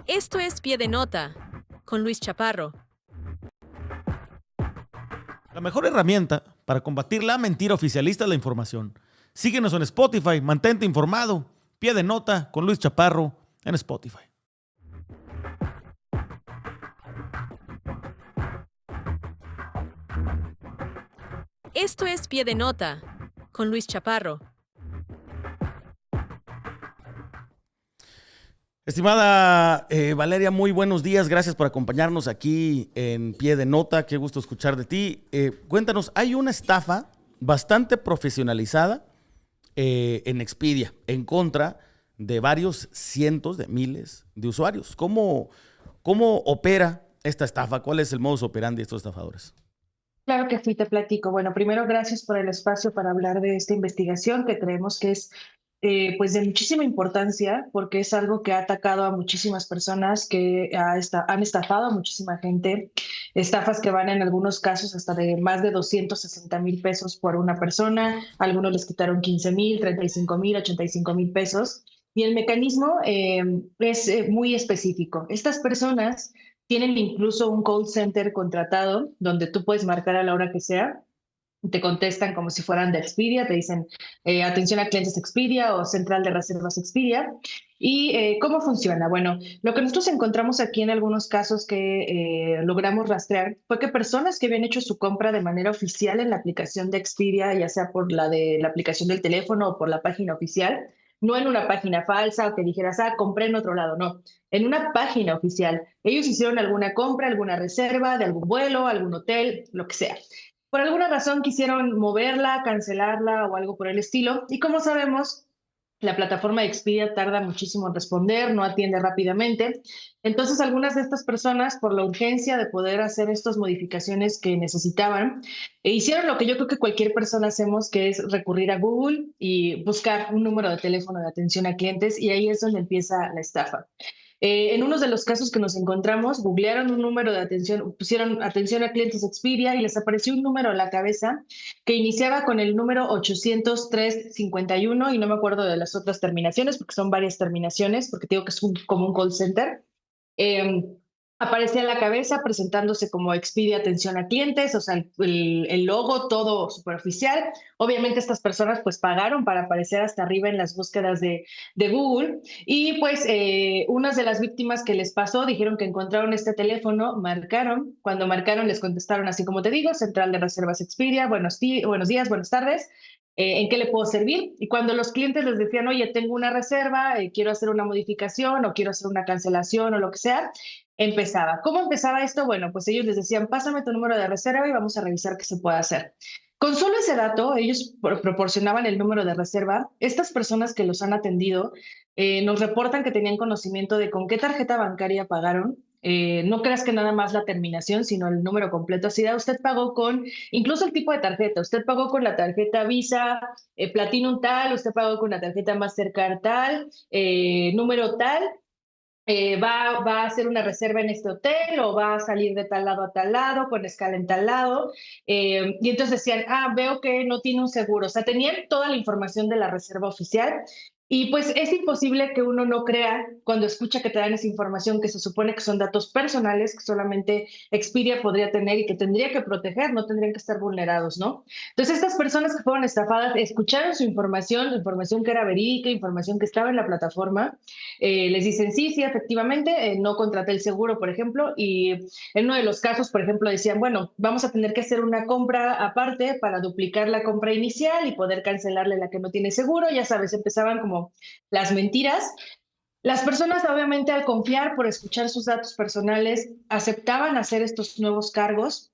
Esto es Pie de Nota con Luis Chaparro. La mejor herramienta para combatir la mentira oficialista es la información. Síguenos en Spotify, mantente informado. Pie de Nota con Luis Chaparro en Spotify. Esto es Pie de Nota con Luis Chaparro. Estimada Valeria, muy buenos días. Gracias por acompañarnos aquí en Pie de Nota. Qué gusto escuchar de ti. Cuéntanos, hay una estafa bastante profesionalizada en Expedia en contra de varios cientos de miles de usuarios. ¿Cómo opera esta estafa? ¿Cuál es el modus operandi de estos estafadores? Claro que sí, te platico. Bueno, primero gracias por el espacio para hablar de esta investigación que creemos que es pues de muchísima importancia porque es algo que ha atacado a muchísimas personas, que han estafado a muchísima gente, estafas que van en algunos casos hasta de más de 260,000 pesos por una persona, algunos les quitaron 15,000, 35,000, 85,000 pesos. Y el mecanismo es muy específico. Estas personas tienen incluso un call center contratado donde tú puedes marcar a la hora que sea. Te contestan como si fueran de Expedia, te dicen atención a clientes Expedia o central de reservas Expedia. ¿Y cómo funciona? Bueno, lo que nosotros encontramos aquí en algunos casos que logramos rastrear fue que personas que habían hecho su compra de manera oficial en la aplicación de Expedia, ya sea por la de la aplicación del teléfono o por la página oficial, no en una página falsa o que dijeras, compré en otro lado, no, en una página oficial. Ellos hicieron alguna compra, alguna reserva de algún vuelo, algún hotel, lo que sea. Por alguna razón quisieron moverla, cancelarla o algo por el estilo. Y como sabemos, la plataforma de Expedia tarda muchísimo en responder, no atiende rápidamente. Entonces, algunas de estas personas, por la urgencia de poder hacer estas modificaciones que necesitaban, hicieron lo que yo creo que cualquier persona hacemos, que es recurrir a Google y buscar un número de teléfono de atención a clientes, y ahí es donde empieza la estafa. En uno de los casos que nos encontramos, googlearon un número de atención, pusieron atención a clientes Expedia y les apareció un número en la cabeza que iniciaba con el número 803-51 y no me acuerdo de las otras terminaciones porque son varias terminaciones, porque te digo que es como un call center. Eh, Aparecía en la cabeza presentándose como Expedia atención a clientes, o sea, el logo todo superficial. Obviamente estas personas pues pagaron para aparecer hasta arriba en las búsquedas de Google y pues unas de las víctimas que les pasó dijeron que encontraron este teléfono, marcaron, cuando marcaron les contestaron así como te digo, Central de Reservas Expedia, buenos días, buenas tardes. ¿En qué le puedo servir? Y cuando los clientes les decían, oye, tengo una reserva, quiero hacer una modificación o quiero hacer una cancelación o lo que sea, empezaba. ¿Cómo empezaba esto? Bueno, pues ellos les decían, pásame tu número de reserva y vamos a revisar qué se puede hacer. Con solo ese dato, ellos proporcionaban el número de reserva. Estas personas que los han atendido nos reportan que tenían conocimiento de con qué tarjeta bancaria pagaron. No creas que nada más la terminación, sino el número completo. Así da, usted pagó con, incluso el tipo de tarjeta, usted pagó con la tarjeta Visa, Platinum tal, usted pagó con la tarjeta Mastercard tal, número tal, va a hacer una reserva en este hotel o va a salir de tal lado a tal lado, con escala en tal lado. Y entonces decían, veo que no tiene un seguro. O sea, tenían toda la información de la reserva oficial. Y pues es imposible que uno no crea cuando escucha que te dan esa información que se supone que son datos personales que solamente Expedia podría tener y que tendría que proteger, no tendrían que estar vulnerados, ¿no? Entonces estas personas que fueron estafadas escucharon su información, información que era verídica, información que estaba en la plataforma, les dicen, sí, sí, efectivamente, no contraté el seguro, por ejemplo, y en uno de los casos, por ejemplo, decían, bueno, vamos a tener que hacer una compra aparte para duplicar la compra inicial y poder cancelarle la que no tiene seguro, ya sabes, empezaban como las mentiras. Las personas, obviamente, al confiar por escuchar sus datos personales, aceptaban hacer estos nuevos cargos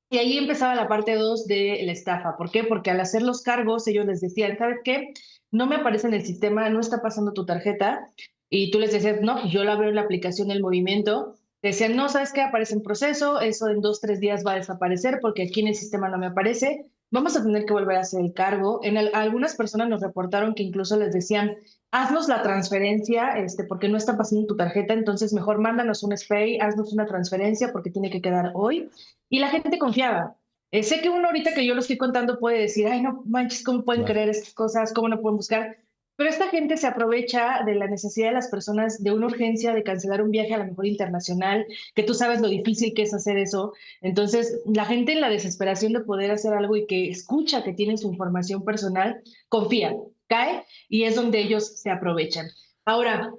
y ahí empezaba la parte 2 de la estafa. ¿Por qué? Porque al hacer los cargos, ellos les decían, ¿sabes qué? No me aparece en el sistema, no está pasando tu tarjeta. Y tú les decías, no, yo la veo en la aplicación del movimiento. Decían, no, ¿sabes qué? Aparece en proceso, eso en 2, 3 días va a desaparecer porque aquí en el sistema no me aparece. Vamos a tener que volver a hacer el cargo. Algunas personas nos reportaron que incluso les decían, haznos la transferencia, porque no está pasando tu tarjeta, entonces mejor mándanos un SPAY, haznos una transferencia porque tiene que quedar hoy. Y la gente confiaba. Sé que uno ahorita que yo lo estoy contando puede decir, ay, no manches, ¿cómo pueden Claro. creer estas cosas? ¿Cómo no pueden buscar? Pero esta gente se aprovecha de la necesidad de las personas, de una urgencia de cancelar un viaje a lo mejor internacional, que tú sabes lo difícil que es hacer eso. Entonces, la gente en la desesperación de poder hacer algo y que escucha que tienen su información personal, confía, cae y es donde ellos se aprovechan. Ahora,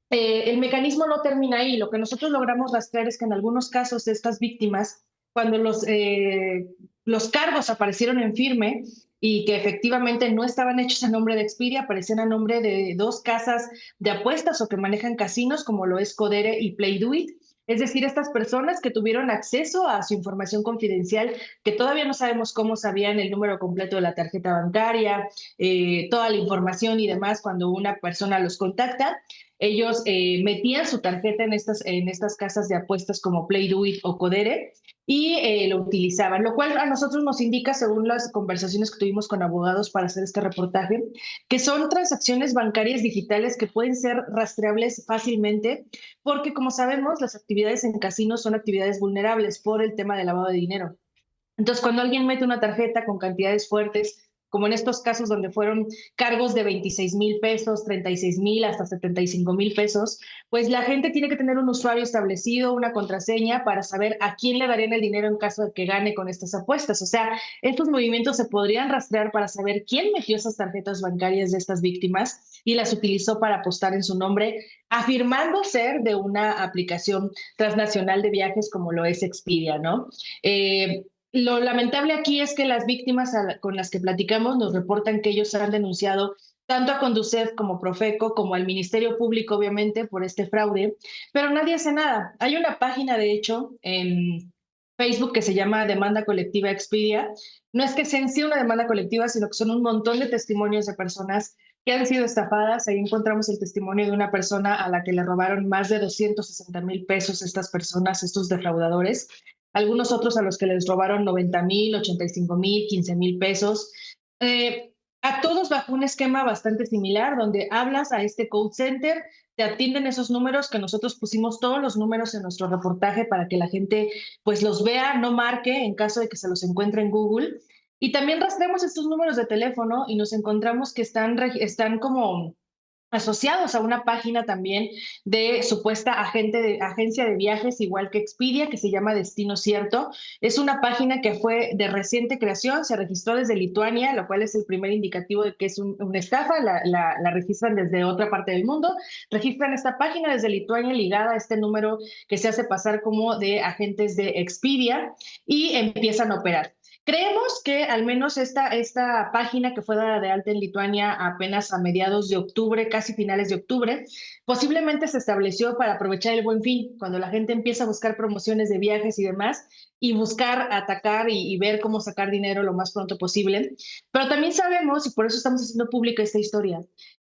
el mecanismo no termina ahí. Lo que nosotros logramos rastrear es que en algunos casos de estas víctimas, cuando los cargos aparecieron en firme, y que efectivamente no estaban hechos a nombre de Expedia, aparecían a nombre de dos casas de apuestas o que manejan casinos, como lo es Codere y PlayDoIt. Es decir, estas personas que tuvieron acceso a su información confidencial, que todavía no sabemos cómo sabían el número completo de la tarjeta bancaria, toda la información y demás cuando una persona los contacta, ellos metían su tarjeta en estas casas de apuestas como PlayDoIt o Codere y lo utilizaban, lo cual a nosotros nos indica, según las conversaciones que tuvimos con abogados para hacer este reportaje, que son transacciones bancarias digitales que pueden ser rastreables fácilmente, porque como sabemos, las actividades en casinos son actividades vulnerables por el tema del lavado de dinero. Entonces, cuando alguien mete una tarjeta con cantidades fuertes, como en estos casos donde fueron cargos de 26,000 pesos, 36,000, hasta 75,000 pesos, pues la gente tiene que tener un usuario establecido, una contraseña para saber a quién le darían el dinero en caso de que gane con estas apuestas. O sea, estos movimientos se podrían rastrear para saber quién metió esas tarjetas bancarias de estas víctimas y las utilizó para apostar en su nombre, afirmando ser de una aplicación transnacional de viajes como lo es Expedia, ¿no? Lo lamentable aquí es que las víctimas con las que platicamos nos reportan que ellos han denunciado tanto a Conducef como Profeco, como al Ministerio Público, obviamente, por este fraude, pero nadie hace nada. Hay una página, de hecho, en Facebook que se llama Demanda Colectiva Expedia. No es que sea en sí una demanda colectiva, sino que son un montón de testimonios de personas que han sido estafadas. Ahí encontramos el testimonio de una persona a la que le robaron más de 260,000 pesos estas personas, estos defraudadores, algunos otros a los que les robaron 90,000, 85,000, 15,000 pesos. A todos bajo un esquema bastante similar, donde hablas a este call center, te atienden esos números que nosotros pusimos todos los números en nuestro reportaje para que la gente pues los vea, no marque en caso de que se los encuentre en Google. Y también rastreamos estos números de teléfono y nos encontramos que están como asociados a una página también de supuesta agencia de viajes, igual que Expedia, que se llama Destino Cierto. Es una página que fue de reciente creación, se registró desde Lituania, lo cual es el primer indicativo de que es una estafa. La registran desde otra parte del mundo, registran esta página desde Lituania ligada a este número que se hace pasar como de agentes de Expedia y empiezan a operar. Creemos que al menos esta página que fue dada de alta en Lituania apenas a mediados de octubre, casi finales de octubre, posiblemente se estableció para aprovechar el Buen Fin, cuando la gente empieza a buscar promociones de viajes y demás, y buscar atacar y ver cómo sacar dinero lo más pronto posible. Pero también sabemos, y por eso estamos haciendo pública esta historia,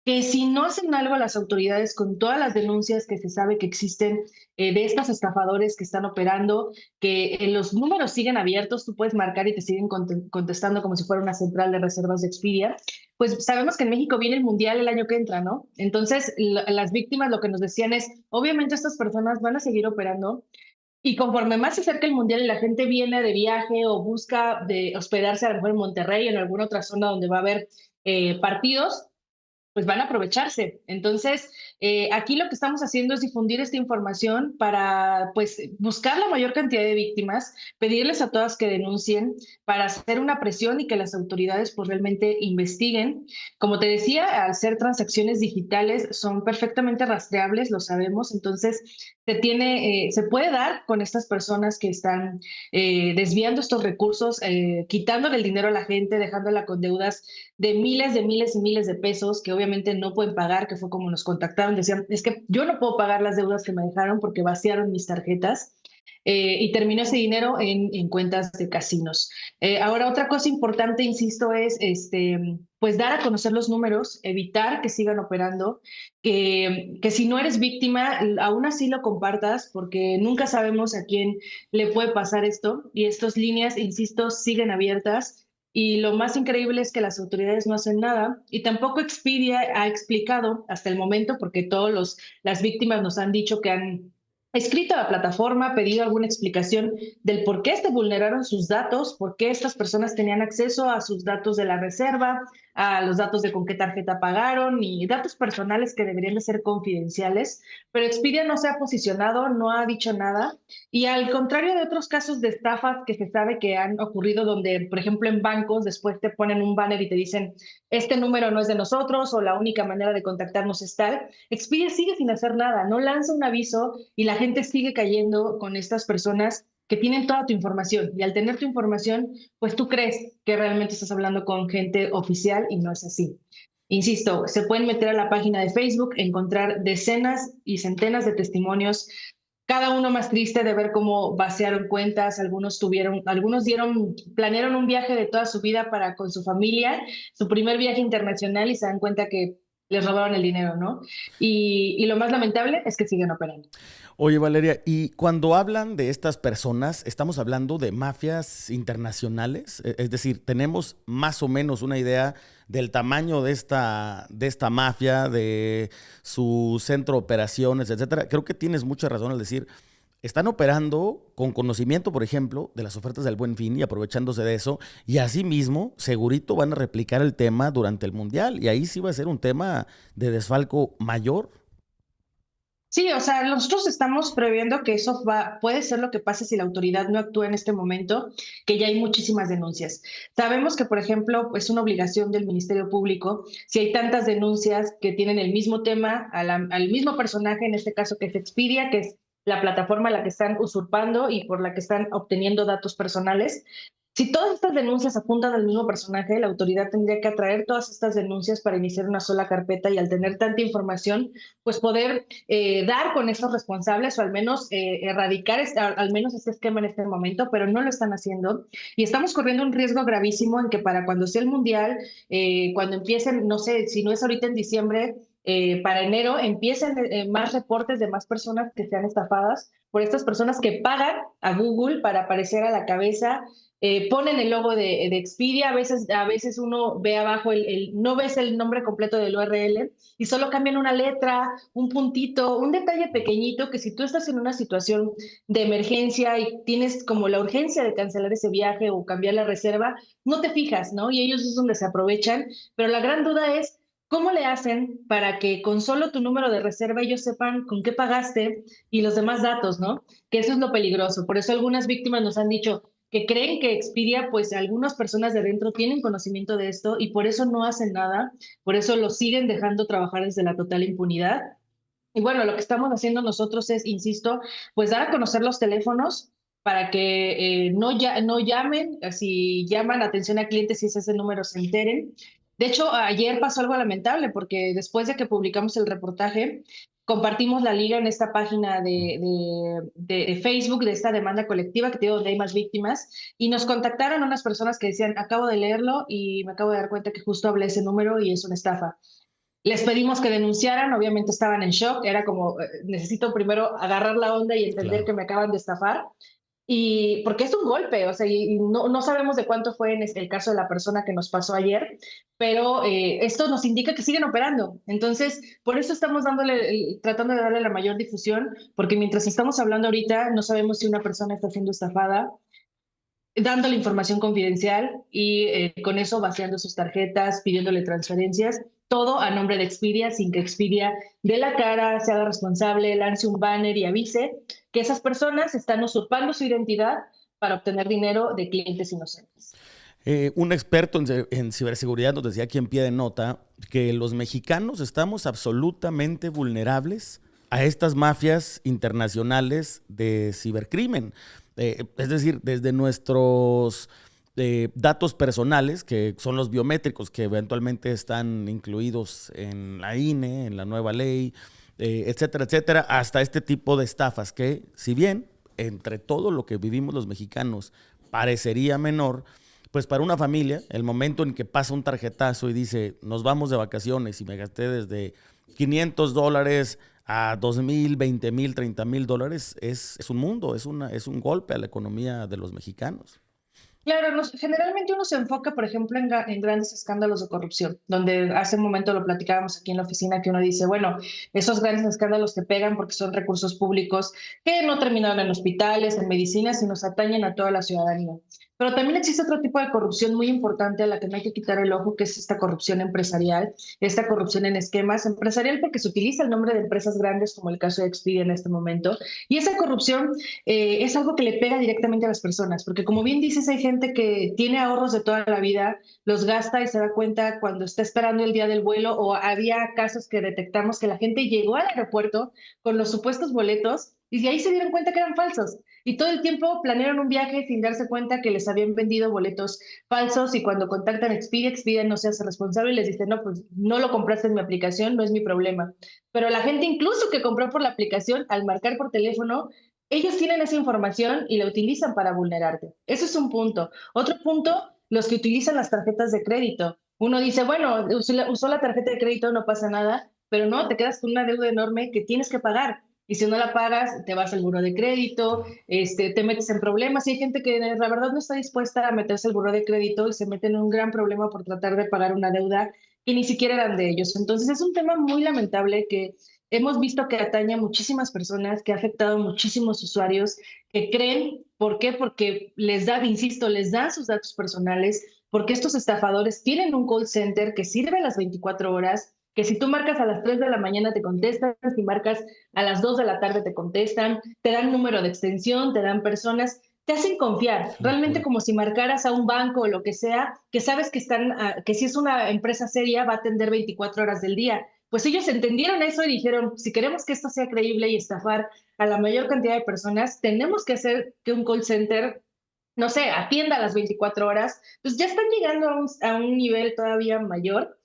que si no hacen algo las autoridades con todas las denuncias que se sabe que existen de estos estafadores que están operando, que los números siguen abiertos, tú puedes marcar y te siguen contestando como si fuera una central de reservas de Expedia, pues sabemos que en México viene el Mundial el año que entra, ¿no? Entonces, las víctimas lo que nos decían es, obviamente estas personas van a seguir operando y conforme más se acerca el Mundial y la gente viene de viaje o busca de hospedarse a lo mejor en Monterrey o en alguna otra zona donde va a haber partidos, pues van a aprovecharse. Entonces, aquí lo que estamos haciendo es difundir esta información para, pues, buscar la mayor cantidad de víctimas, pedirles a todas que denuncien para hacer una presión y que las autoridades, pues, realmente investiguen. Como te decía, al ser transacciones digitales, son perfectamente rastreables, lo sabemos. Entonces, se puede dar con estas personas que están desviando estos recursos, quitándole el dinero a la gente, dejándola con deudas de miles y miles de pesos que obviamente no pueden pagar, que fue como nos contactaron, decían, es que yo no puedo pagar las deudas que me dejaron porque vaciaron mis tarjetas. Y terminó ese dinero en cuentas de casinos. Ahora, otra cosa importante, insisto, es pues dar a conocer los números, evitar que sigan operando, que si no eres víctima, aún así lo compartas, porque nunca sabemos a quién le puede pasar esto. Y estas líneas, insisto, siguen abiertas. Y lo más increíble es que las autoridades no hacen nada y tampoco Expedia ha explicado hasta el momento, porque las víctimas nos han dicho que han escrito a la plataforma, pedido alguna explicación del por qué se vulneraron sus datos, por qué estas personas tenían acceso a sus datos de la reserva, a los datos de con qué tarjeta pagaron y datos personales que deberían de ser confidenciales, pero Expedia no se ha posicionado, no ha dicho nada y al contrario de otros casos de estafas que se sabe que han ocurrido donde, por ejemplo, en bancos después te ponen un banner y te dicen, este número no es de nosotros o la única manera de contactarnos es tal, Expedia sigue sin hacer nada, no lanza un aviso y la gente sigue cayendo con estas personas que tienen toda tu información y al tener tu información, pues tú crees que realmente estás hablando con gente oficial y no es así. Insisto, se pueden meter a la página de Facebook, encontrar decenas y centenas de testimonios, cada uno más triste de ver cómo vaciaron cuentas, planearon un viaje de toda su vida para con su familia, su primer viaje internacional y se dan cuenta que les robaron el dinero, ¿no? Y lo más lamentable es que siguen operando. Oye, Valeria, y cuando hablan de estas personas, ¿estamos hablando de mafias internacionales? Es decir, ¿tenemos más o menos una idea del tamaño de esta mafia, de su centro de operaciones, etcétera? Creo que tienes mucha razón al decir, están operando con conocimiento, por ejemplo, de las ofertas del Buen Fin y aprovechándose de eso, y asimismo, segurito van a replicar el tema durante el Mundial, y ahí sí va a ser un tema de desfalco mayor. Sí, o sea, nosotros estamos previendo que puede ser lo que pase si la autoridad no actúa en este momento, que ya hay muchísimas denuncias. Sabemos que, por ejemplo, es una obligación del Ministerio Público, si hay tantas denuncias que tienen el mismo tema, al mismo personaje, en este caso que es Expedia, que es la plataforma a la que están usurpando y por la que están obteniendo datos personales. Si todas estas denuncias apuntan al mismo personaje, la autoridad tendría que atraer todas estas denuncias para iniciar una sola carpeta y al tener tanta información, pues poder dar con esos responsables o al menos erradicar al menos este esquema en este momento, pero no lo están haciendo. Y estamos corriendo un riesgo gravísimo en que para cuando sea el Mundial, cuando empiecen, no sé, si no es ahorita en diciembre, para enero empiecen más reportes de más personas que sean estafadas por estas personas que pagan a Google para aparecer a la cabeza, ponen el logo de Expedia, a veces uno ve abajo, no ves el nombre completo del URL y solo cambian una letra, un puntito, un detalle pequeñito que si tú estás en una situación de emergencia y tienes como la urgencia de cancelar ese viaje o cambiar la reserva, no te fijas, ¿no? Y ellos es donde se aprovechan, pero la gran duda es, ¿cómo le hacen para que con solo tu número de reserva ellos sepan con qué pagaste y los demás datos, ¿no? Que eso es lo peligroso. Por eso algunas víctimas nos han dicho que creen que Expedia, pues algunas personas de dentro tienen conocimiento de esto y por eso no hacen nada, por eso lo siguen dejando trabajar desde la total impunidad. Y bueno, lo que estamos haciendo nosotros es, insisto, pues dar a conocer los teléfonos para que no llamen, si llaman atención a clientes, si es ese número, se enteren. De hecho, ayer pasó algo lamentable porque después de que publicamos el reportaje, compartimos la liga en esta página de Facebook de esta demanda colectiva que te digo donde hay más víctimas y nos contactaron unas personas que decían, acabo de leerlo y me acabo de dar cuenta que justo hablé ese número y es una estafa. Les pedimos que denunciaran, obviamente estaban en shock, era como, necesito primero agarrar la onda y entender Claro. que me acaban de estafar. Y porque es un golpe, o sea, y no sabemos de cuánto fue en el caso de la persona que nos pasó ayer, pero esto nos indica que siguen operando. Entonces, por eso estamos tratando de darle la mayor difusión, porque mientras estamos hablando ahorita, no sabemos si una persona está siendo estafada, dando la información confidencial y con eso vaciando sus tarjetas, pidiéndole transferencias, todo a nombre de Expedia, sin que Expedia dé la cara, se haga responsable, lance un banner y avise que esas personas están usurpando su identidad para obtener dinero de clientes inocentes. Un experto en ciberseguridad nos decía aquí en pie de nota que los mexicanos estamos absolutamente vulnerables a estas mafias internacionales de cibercrimen. Es decir, desde nuestros datos personales, que son los biométricos, que eventualmente están incluidos en la INE, en la nueva ley, etcétera, etcétera, hasta este tipo de estafas que, si bien entre todo lo que vivimos los mexicanos parecería menor, pues para una familia, el momento en que pasa un tarjetazo y dice, nos vamos de vacaciones y me gasté desde $500 a 2,000, 20,000, 30,000 dólares, es un mundo, es un golpe a la economía de los mexicanos. Claro, generalmente uno se enfoca, por ejemplo, en grandes escándalos de corrupción, donde hace un momento lo platicábamos aquí en la oficina, que uno dice, bueno, esos grandes escándalos que pegan porque son recursos públicos que no terminaron en hospitales, en medicinas y nos atañen a toda la ciudadanía. Pero también existe otro tipo de corrupción muy importante a la que no hay que quitar el ojo, que es esta corrupción empresarial, esta corrupción en esquemas empresarial, porque se utiliza el nombre de empresas grandes, como el caso de Expedia en este momento. Y esa corrupción es algo que le pega directamente a las personas, porque como bien dices, hay gente que tiene ahorros de toda la vida, los gasta y se da cuenta cuando está esperando el día del vuelo, o había casos que detectamos que la gente llegó al aeropuerto con los supuestos boletos y de ahí se dieron cuenta que eran falsos. Y todo el tiempo planearon un viaje sin darse cuenta que les habían vendido boletos falsos, y cuando contactan a Expedia, Expedia no se hace responsable y les dice, no, pues no lo compraste en mi aplicación, no es mi problema. Pero la gente incluso que compró por la aplicación, al marcar por teléfono, ellos tienen esa información y la utilizan para vulnerarte. Eso es un punto. Otro punto, los que utilizan las tarjetas de crédito. Uno dice, bueno, usó la tarjeta de crédito, no pasa nada, pero no, te quedas con una deuda enorme que tienes que pagar. Y si no la pagas, te vas al buró de crédito, te metes en problemas. Y hay gente que la verdad no está dispuesta a meterse al buró de crédito y se mete en un gran problema por tratar de pagar una deuda que ni siquiera eran de ellos. Entonces es un tema muy lamentable que hemos visto que atañe a muchísimas personas, que ha afectado a muchísimos usuarios que creen. ¿Por qué? Porque les da, insisto, les dan sus datos personales, porque estos estafadores tienen un call center que sirve las 24 horas, que si tú marcas a las 3 de la mañana te contestan, si marcas a las 2 de la tarde te contestan, te dan número de extensión, te dan personas, te hacen confiar, Qué realmente locura. como si marcaras a un banco o lo que sea, que sabes que están, que si es una empresa seria va a atender 24 horas del día. Pues ellos entendieron eso y dijeron, si queremos que esto sea creíble y estafar a la mayor cantidad de personas, tenemos que hacer que un call center, no sé, atienda a las 24 horas. Pues ya están llegando a un nivel todavía mayor.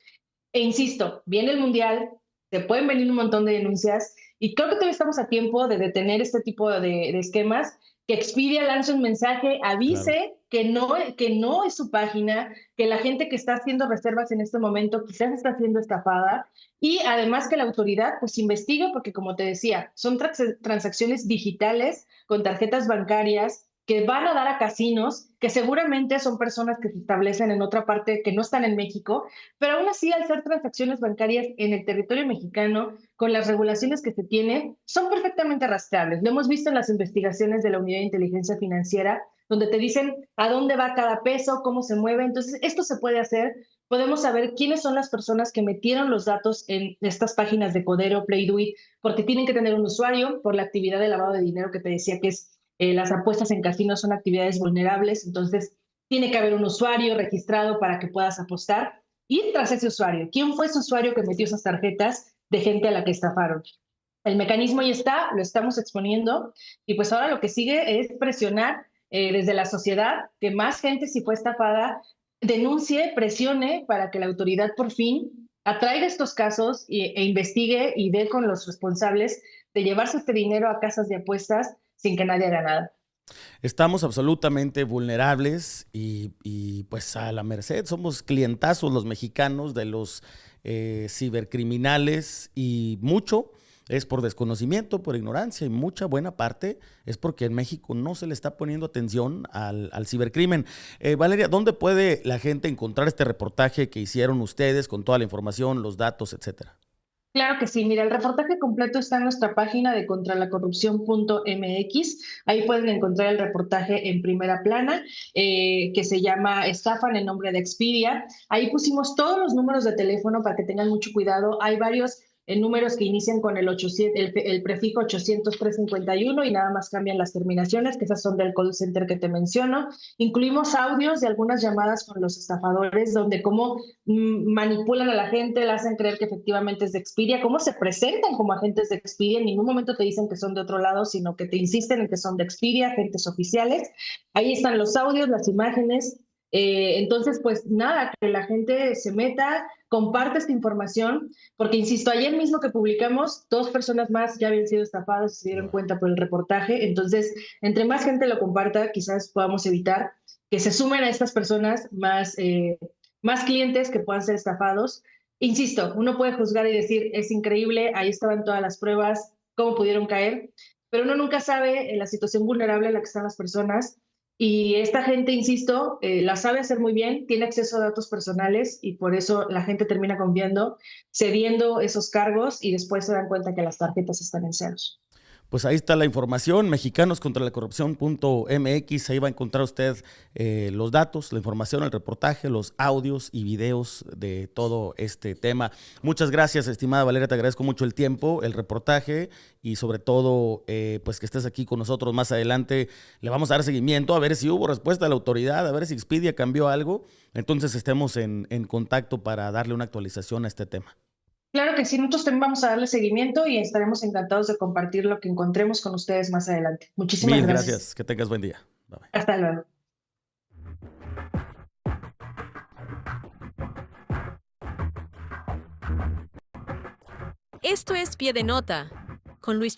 E insisto, viene el mundial, te pueden venir un montón de denuncias y creo que todavía estamos a tiempo de detener este tipo de esquemas, que Expedia lance un mensaje, Claro. avise que no es su página, que la gente que está haciendo reservas en este momento quizás está siendo estafada, y además que la autoridad pues investigue, porque como te decía, son transacciones digitales con tarjetas bancarias que van a dar a casinos, que seguramente son personas que se establecen en otra parte que no están en México, pero aún así, al ser transacciones bancarias en el territorio mexicano, con las regulaciones que se tienen, son perfectamente rastreables. Lo hemos visto en las investigaciones de la Unidad de Inteligencia Financiera, donde te dicen a dónde va cada peso, cómo se mueve. Entonces, esto se puede hacer. Podemos saber quiénes son las personas que metieron los datos en estas páginas de Codero, Play porque tienen que tener un usuario por la actividad de lavado de dinero que te decía que es las apuestas en casinos son actividades vulnerables. Entonces, tiene que haber un usuario registrado para que puedas apostar. Y tras ese usuario, ¿quién fue ese usuario que metió esas tarjetas de gente a la que estafaron? El mecanismo ya está, lo estamos exponiendo, y pues ahora lo que sigue es presionar desde la sociedad que más gente, si fue estafada, denuncie, presione para que la autoridad por fin atraiga estos casos e investigue y dé con los responsables de llevarse este dinero a casas de apuestas sin que nadie haga nada. Estamos absolutamente vulnerables y, pues a la merced, somos clientazos los mexicanos de los cibercriminales, y mucho es por desconocimiento, por ignorancia, y mucha buena parte es porque en México no se le está poniendo atención al cibercrimen. Valeria, ¿dónde puede la gente encontrar este reportaje que hicieron ustedes con toda la información, los datos, etcétera? Claro que sí, mira, el reportaje completo está en nuestra página de contralacorrupción.mx. Ahí pueden encontrar el reportaje en primera plana, que se llama Estafan en nombre de Expedia. Ahí pusimos todos los números de teléfono para que tengan mucho cuidado. Hay varios números que inician con el 800, el prefijo 800-351, y nada más cambian las terminaciones, que esas son del call center que te menciono. Incluimos audios de algunas llamadas con los estafadores, donde cómo manipulan a la gente, la hacen creer que efectivamente es de Expedia, cómo se presentan como agentes de Expedia. En ningún momento te dicen que son de otro lado, sino que te insisten en que son de Expedia, agentes oficiales. Ahí están los audios, las imágenes. Entonces, pues nada, que la gente se meta, comparte esta información, porque insisto, ayer mismo que publicamos, 2 personas más ya habían sido estafadas y se dieron cuenta por el reportaje. Entonces, entre más gente lo comparta, quizás podamos evitar que se sumen a estas personas más clientes que puedan ser estafados. Insisto, uno puede juzgar y decir, es increíble, ahí estaban todas las pruebas, cómo pudieron caer, pero uno nunca sabe la situación vulnerable en la que están las personas. Y esta gente, insisto, la sabe hacer muy bien, tiene acceso a datos personales, y por eso la gente termina confiando, cediendo esos cargos, y después se dan cuenta que las tarjetas están en ceros. pues ahí está la información, mexicanoscontralacorrupción.mx, ahí va a encontrar usted los datos, la información, el reportaje, los audios y videos de todo este tema. Muchas gracias, estimada Valeria, te agradezco mucho el tiempo, el reportaje y sobre todo pues que estés aquí con nosotros más adelante. Le vamos a dar seguimiento a ver si hubo respuesta de la autoridad, a ver si Expedia cambió algo, entonces estemos en contacto para darle una actualización a este tema. Claro que sí, nosotros también vamos a darle seguimiento y estaremos encantados de compartir lo que encontremos con ustedes más adelante. Muchísimas Mil gracias. gracias, que tengas buen día. Bye, bye. Hasta luego. Esto es Pie de Nota con Luis